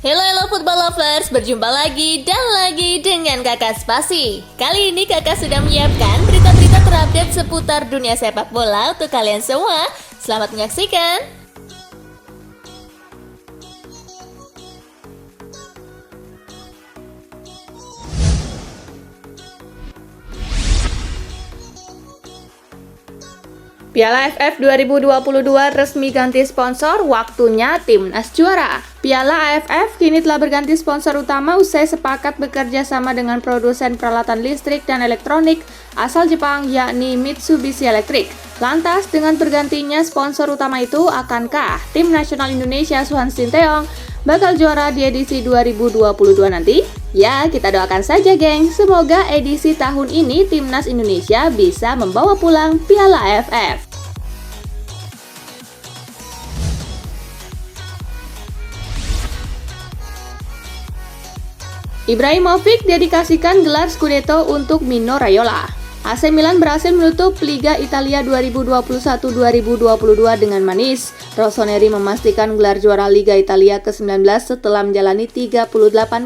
Hello football lovers, berjumpa lagi dan lagi dengan Kakak Spasi. Kali ini Kakak sudah menyiapkan berita-berita terupdate seputar dunia sepak bola untuk kalian semua. Selamat menyaksikan. Piala AFF 2022 resmi ganti sponsor, waktunya timnas juara. Piala AFF kini telah berganti sponsor utama usai sepakat bekerja sama dengan produsen peralatan listrik dan elektronik asal Jepang yakni Mitsubishi Electric. Lantas dengan bergantinya sponsor utama itu, akankah tim nasional Indonesia Suhan Sinteyong bakal juara di edisi 2022 nanti? Ya, kita doakan saja geng, semoga edisi tahun ini timnas Indonesia bisa membawa pulang Piala AFF. Ibrahimovic dedikasikan gelar Scudetto untuk Mino Raiola. AC Milan berhasil menutup Liga Italia 2021-2022 dengan manis. Rossoneri memastikan gelar juara Liga Italia ke-19 setelah menjalani 38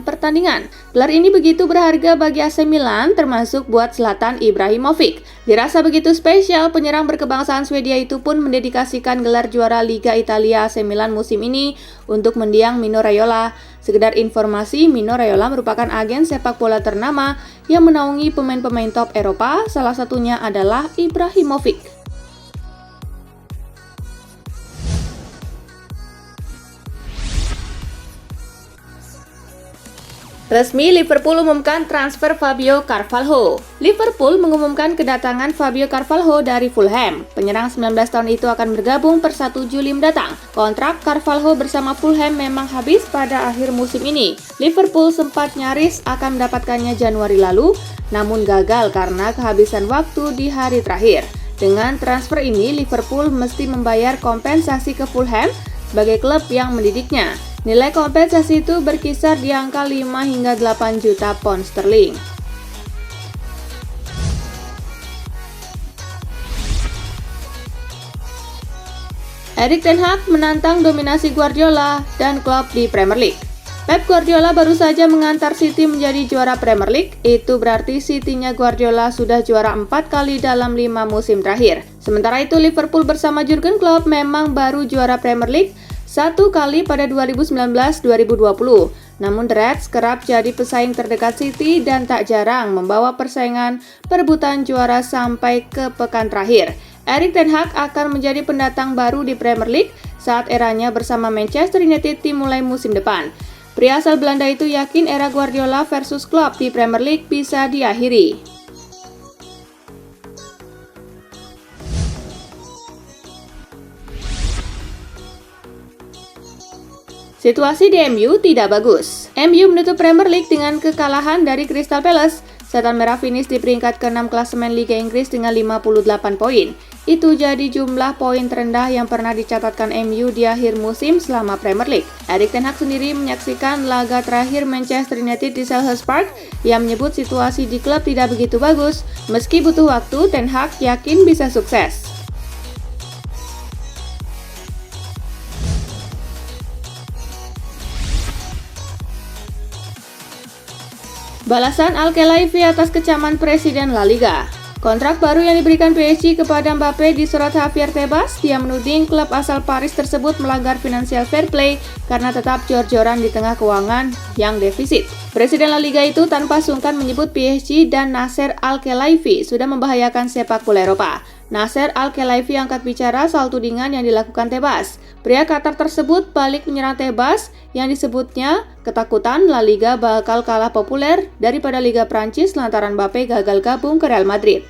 pertandingan. Gelar ini begitu berharga bagi AC Milan, termasuk buat Zlatan Ibrahimovic. Dirasa begitu spesial, penyerang berkebangsaan Swedia itu pun mendedikasikan gelar juara Liga Italia AC Milan musim ini untuk mendiang Mino Raiola. Sekedar informasi, Mino Raiola merupakan agen sepak bola ternama yang menaungi pemain-pemain top Eropa, salah satunya adalah Ibrahimovic. Resmi Liverpool umumkan transfer Fabio Carvalho. Liverpool mengumumkan kedatangan Fabio Carvalho dari Fulham. Penyerang 19 tahun itu akan bergabung per 1 Juli mendatang. Kontrak Carvalho bersama Fulham memang habis pada akhir musim ini. Liverpool sempat nyaris akan mendapatkannya Januari lalu, namun gagal karena kehabisan waktu di hari terakhir. Dengan transfer ini, Liverpool mesti membayar kompensasi ke Fulham sebagai klub yang mendidiknya. Nilai kompensasi itu berkisar di angka 5 hingga 8 juta pound sterling. Erik ten Hag menantang dominasi Guardiola dan Klopp di Premier League. Pep Guardiola baru saja mengantar City menjadi juara Premier League, itu berarti City-nya Guardiola sudah juara 4 kali dalam 5 musim terakhir. Sementara itu Liverpool bersama Jurgen Klopp memang baru juara Premier League 1 kali pada 2019-2020. Namun The Reds kerap jadi pesaing terdekat City dan tak jarang membawa persaingan perebutan juara sampai ke pekan terakhir. Erik ten Hag akan menjadi pendatang baru di Premier League saat eranya bersama Manchester United dimulai musim depan. Pria asal Belanda itu yakin era Guardiola versus Klopp di Premier League bisa diakhiri. Situasi di MU tidak bagus. MU menutup Premier League dengan kekalahan dari Crystal Palace. Setan Merah finish di peringkat ke-6 klasemen Liga Inggris dengan 58 poin. Itu jadi jumlah poin terendah yang pernah dicatatkan MU di akhir musim selama Premier League. Erik ten Hag sendiri menyaksikan laga terakhir Manchester United di Selhurst Park yang menyebut situasi di klub tidak begitu bagus. Meski butuh waktu, ten Hag yakin bisa sukses. Balasan Al-Khelaifi atas kecaman Presiden La Liga. Kontrak baru yang diberikan PSG kepada Mbappe disorot Javier Tebas. Dia menuding klub asal Paris tersebut melanggar financial fair play karena tetap jor-joran di tengah keuangan yang defisit. Presiden La Liga itu tanpa sungkan menyebut PSG dan Nasser Al-Khelaifi sudah membahayakan sepak bola Eropa. Nasser Al-Khelaifi angkat bicara soal tudingan yang dilakukan Tebas. Pria Qatar tersebut balik menyerang Tebas yang disebutnya ketakutan La Liga bakal kalah populer daripada Liga Prancis lantaran Mbappe gagal gabung ke Real Madrid.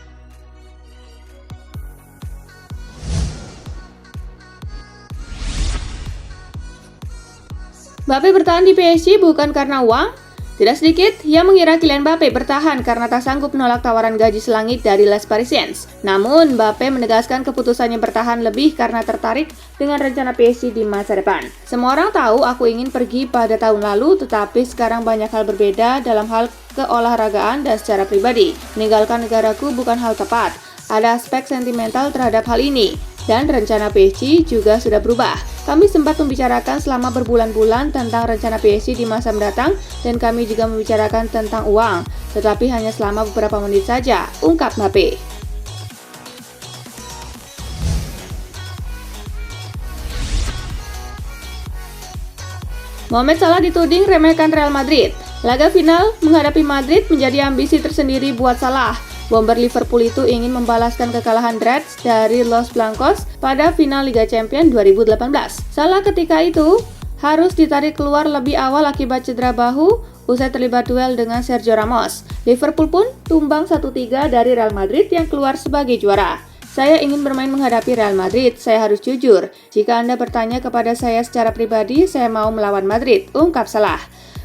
Mbappe bertahan di PSG bukan karena uang. Tidak sedikit yang mengira Kylian Mbappe bertahan karena tak sanggup menolak tawaran gaji selangit dari Les Parisiens. Namun, Mbappe menegaskan keputusannya bertahan lebih karena tertarik dengan rencana PSG di masa depan. Semua orang tahu aku ingin pergi pada tahun lalu, tetapi sekarang banyak hal berbeda dalam hal keolahragaan dan secara pribadi. Meninggalkan negaraku bukan hal tepat. Ada aspek sentimental terhadap hal ini. Dan rencana PSG juga sudah berubah. Kami sempat membicarakan selama berbulan-bulan tentang rencana PSG di masa mendatang dan kami juga membicarakan tentang uang, tetapi hanya selama beberapa menit saja, ungkap Mbappe. Mohamed Salah dituding remehkan Real Madrid. Laga final menghadapi Madrid menjadi ambisi tersendiri buat Salah. Bomber Liverpool itu ingin membalaskan kekalahan Reds dari Los Blancos pada final Liga Champions 2018. Salah ketika itu harus ditarik keluar lebih awal akibat cedera bahu usai terlibat duel dengan Sergio Ramos. Liverpool pun tumbang 1-3 dari Real Madrid yang keluar sebagai juara. Saya ingin bermain menghadapi Real Madrid, saya harus jujur. Jika Anda bertanya kepada saya secara pribadi, saya mau melawan Madrid, ungkap Salah.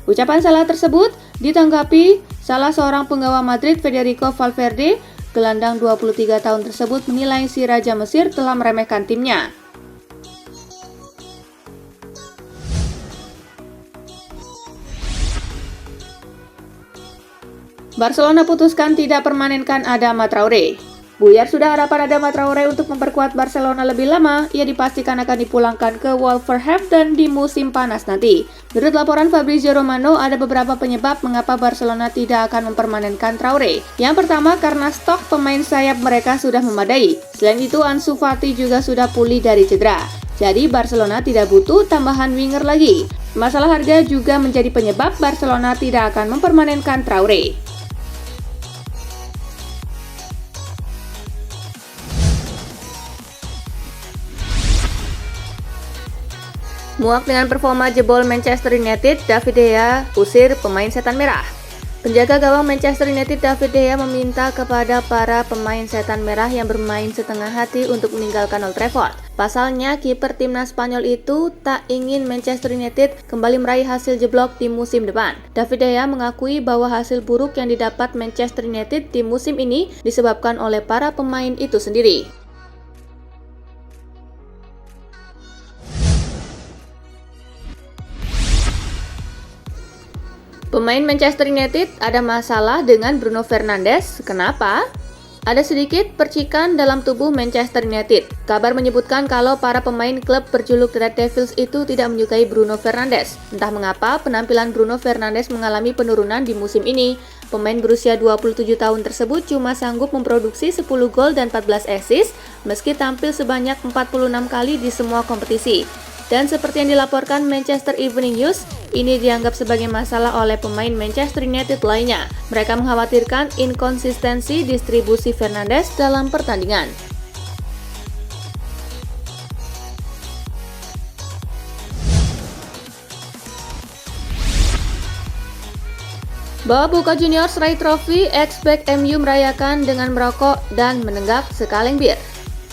Ucapan Salah tersebut ditanggapi salah seorang penggawa Madrid, Federico Valverde. Gelandang 23 tahun tersebut menilai si Raja Mesir telah meremehkan timnya. Barcelona putuskan tidak permanenkan Adama Traore. Buyar sudah harapan Adama Traore untuk memperkuat Barcelona lebih lama, ia dipastikan akan dipulangkan ke Wolverhampton di musim panas nanti. Menurut laporan Fabrizio Romano, ada beberapa penyebab mengapa Barcelona tidak akan mempermanenkan Traore. Yang pertama, karena stok pemain sayap mereka sudah memadai. Selain itu, Ansu Fati juga sudah pulih dari cedera. Jadi Barcelona tidak butuh tambahan winger lagi. Masalah harga juga menjadi penyebab Barcelona tidak akan mempermanenkan Traore. Muak dengan performa jebol Manchester United, David De Gea usir pemain setan merah. Penjaga gawang Manchester United David De Gea meminta kepada para pemain setan merah yang bermain setengah hati untuk meninggalkan Old Trafford. Pasalnya, kiper timnas Spanyol itu tak ingin Manchester United kembali meraih hasil jeblok di musim depan. David De Gea mengakui bahwa hasil buruk yang didapat Manchester United di musim ini disebabkan oleh para pemain itu sendiri. Pemain Manchester United ada masalah dengan Bruno Fernandes. Kenapa? Ada sedikit percikan dalam tubuh Manchester United. Kabar menyebutkan kalau para pemain klub berjuluk Red Devils itu tidak menyukai Bruno Fernandes. Entah mengapa penampilan Bruno Fernandes mengalami penurunan di musim ini. Pemain berusia 27 tahun tersebut cuma sanggup memproduksi 10 gol dan 14 assist meski tampil sebanyak 46 kali di semua kompetisi. Dan seperti yang dilaporkan Manchester Evening News, ini dianggap sebagai masalah oleh pemain Manchester United lainnya. Mereka mengkhawatirkan inkonsistensi distribusi Fernandes dalam pertandingan. Bahwa Boca Juniors raih trofi, ex-back MU merayakan dengan merokok dan menenggak sekaleng bir.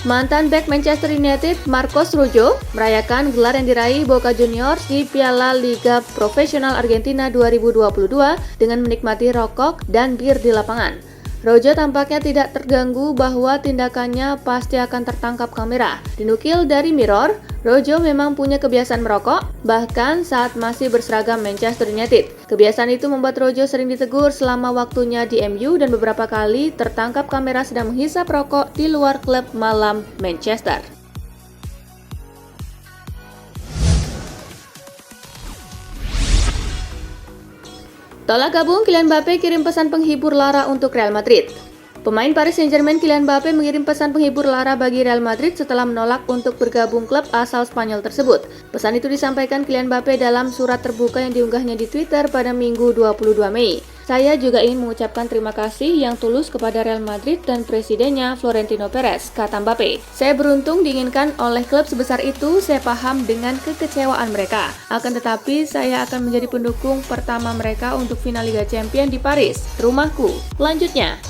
Mantan bek Manchester United, Marcos Rojo, merayakan gelar yang diraih Boca Juniors di Piala Liga Profesional Argentina 2022 dengan menikmati rokok dan bir di lapangan. Rojo tampaknya tidak terganggu bahwa tindakannya pasti akan tertangkap kamera. Dinukil dari Mirror, Rojo memang punya kebiasaan merokok, bahkan saat masih berseragam Manchester United. Kebiasaan itu membuat Rojo sering ditegur selama waktunya di MU dan beberapa kali tertangkap kamera sedang menghisap rokok di luar klub malam Manchester. Tolak gabung, Kylian Mbappe kirim pesan penghibur lara untuk Real Madrid. Pemain Paris Saint-Germain Kylian Mbappe mengirim pesan penghibur lara bagi Real Madrid setelah menolak untuk bergabung klub asal Spanyol tersebut. Pesan itu disampaikan Kylian Mbappe dalam surat terbuka yang diunggahnya di Twitter pada Minggu 22 Mei. Saya juga ingin mengucapkan terima kasih yang tulus kepada Real Madrid dan presidennya Florentino Perez, kata Mbappe. Saya beruntung diinginkan oleh klub sebesar itu, saya paham dengan kekecewaan mereka. Akan tetapi, saya akan menjadi pendukung pertama mereka untuk final Liga Champions di Paris, rumahku. Lanjutnya,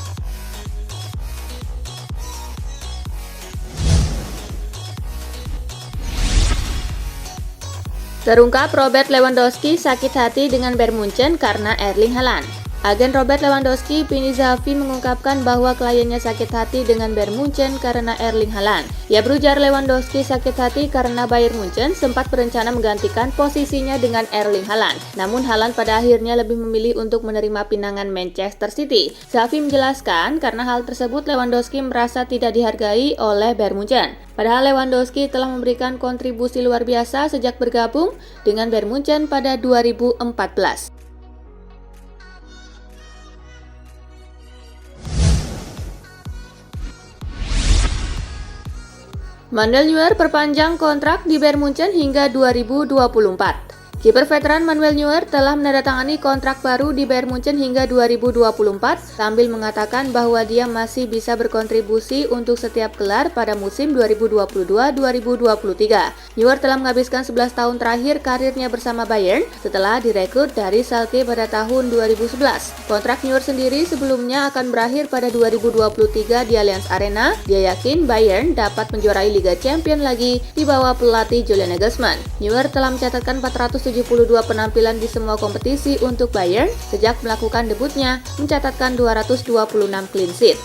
terungkap Robert Lewandowski sakit hati dengan Bayern Munchen karena Erling Haaland. Agen Robert Lewandowski, Pini Zahavi, mengungkapkan bahwa kliennya sakit hati dengan Bayern Munchen karena Erling Haaland. Ia berujar Lewandowski sakit hati karena Bayern Munchen sempat berencana menggantikan posisinya dengan Erling Haaland. Namun Haaland pada akhirnya lebih memilih untuk menerima pinangan Manchester City. Zahavi menjelaskan karena hal tersebut Lewandowski merasa tidak dihargai oleh Bayern Munchen. Padahal Lewandowski telah memberikan kontribusi luar biasa sejak bergabung dengan Bayern Munchen pada 2014. Manuel Neuer perpanjang kontrak di Bayern Munchen hingga 2024. Kiper veteran Manuel Neuer telah menandatangani kontrak baru di Bayern Munchen hingga 2024 sambil mengatakan bahwa dia masih bisa berkontribusi untuk setiap gelar pada musim 2022-2023. Neuer telah menghabiskan 11 tahun terakhir karirnya bersama Bayern setelah direkrut dari Schalke pada tahun 2011. Kontrak Neuer sendiri sebelumnya akan berakhir pada 2023 di Allianz Arena. Dia yakin Bayern dapat menjuarai Liga Champions lagi di bawah pelatih Julian Nagelsmann. Neuer telah mencatatkan 472 penampilan di semua kompetisi untuk Bayern sejak melakukan debutnya, mencatatkan 226 clean sheet.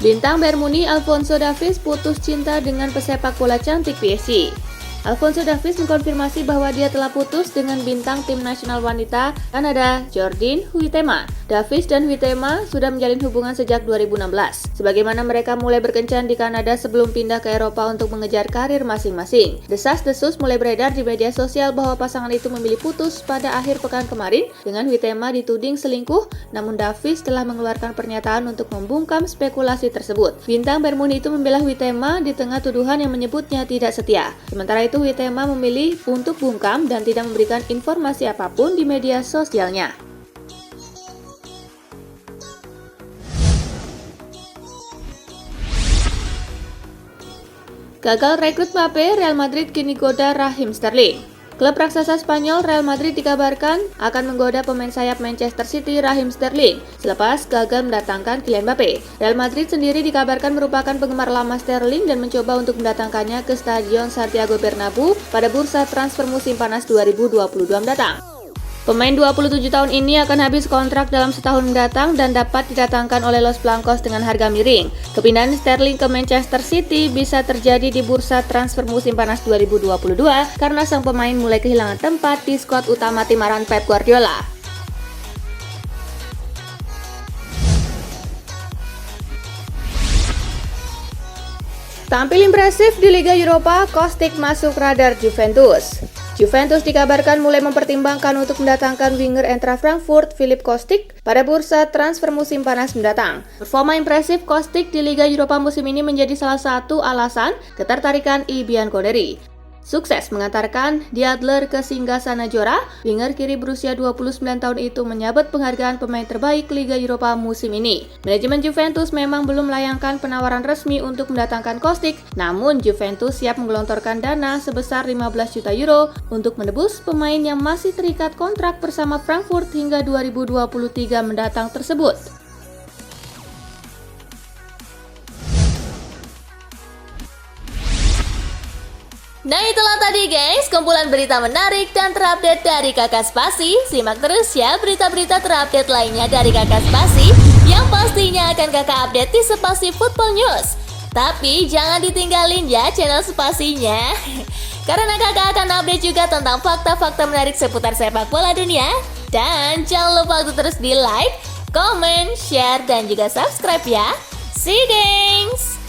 Bintang Bayern Munich Alphonso Davies putus cinta dengan pesepak bola cantik PSG. Alphonso Davies mengkonfirmasi bahwa dia telah putus dengan bintang tim nasional wanita Kanada, Jordyn Huitema. Davies dan Huitema sudah menjalin hubungan sejak 2016. Sebagaimana mereka mulai berkencan di Kanada sebelum pindah ke Eropa untuk mengejar karir masing-masing. Desas-desus mulai beredar di media sosial bahwa pasangan itu memilih putus pada akhir pekan kemarin dengan Huitema dituding selingkuh, namun Davies telah mengeluarkan pernyataan untuk membungkam spekulasi tersebut. Bintang Bayern Munich itu membela Huitema di tengah tuduhan yang menyebutnya tidak setia. Sementara itu Huitema memilih untuk bungkam dan tidak memberikan informasi apapun di media sosialnya. Gagal rekrut Mbappe, Real Madrid kini goda Raheem Sterling. Klub raksasa Spanyol Real Madrid dikabarkan akan menggoda pemain sayap Manchester City Raheem Sterling selepas gagal mendatangkan Kylian Mbappe. Real Madrid sendiri dikabarkan merupakan penggemar lama Sterling dan mencoba untuk mendatangkannya ke Stadion Santiago Bernabeu pada bursa transfer musim panas 2022 mendatang. Pemain 27 tahun ini akan habis kontrak dalam setahun mendatang dan dapat didatangkan oleh Los Blancos dengan harga miring. Kepindahan Sterling ke Manchester City bisa terjadi di bursa transfer musim panas 2022 karena sang pemain mulai kehilangan tempat di skuad utama tim arahan Pep Guardiola. Tampil impresif di Liga Eropa, Kostic masuk radar Juventus. Juventus dikabarkan mulai mempertimbangkan untuk mendatangkan winger Eintracht Frankfurt Filip Kostic pada bursa transfer musim panas mendatang. Performa impresif Kostic di Liga Eropa musim ini menjadi salah satu alasan ketertarikan I Bianconeri. Sukses mengantarkan Die Adler ke singgasana juara, winger kiri berusia 29 tahun itu menyabet penghargaan pemain terbaik Liga Eropa musim ini. Manajemen Juventus memang belum melayangkan penawaran resmi untuk mendatangkan Kostic, namun Juventus siap menggelontorkan dana sebesar 15 juta euro untuk menebus pemain yang masih terikat kontrak bersama Frankfurt hingga 2023 mendatang tersebut. Nah itulah tadi guys, kumpulan berita menarik dan terupdate dari Kakak Spasi. Simak terus ya berita-berita terupdate lainnya dari Kakak Spasi yang pastinya akan Kakak update di Spasi Football News. Tapi jangan ditinggalin ya channel Spasinya, karena Kakak akan update juga tentang fakta-fakta menarik seputar sepak bola dunia. Dan jangan lupa untuk terus di like, comment, share, dan juga subscribe ya. See you guys!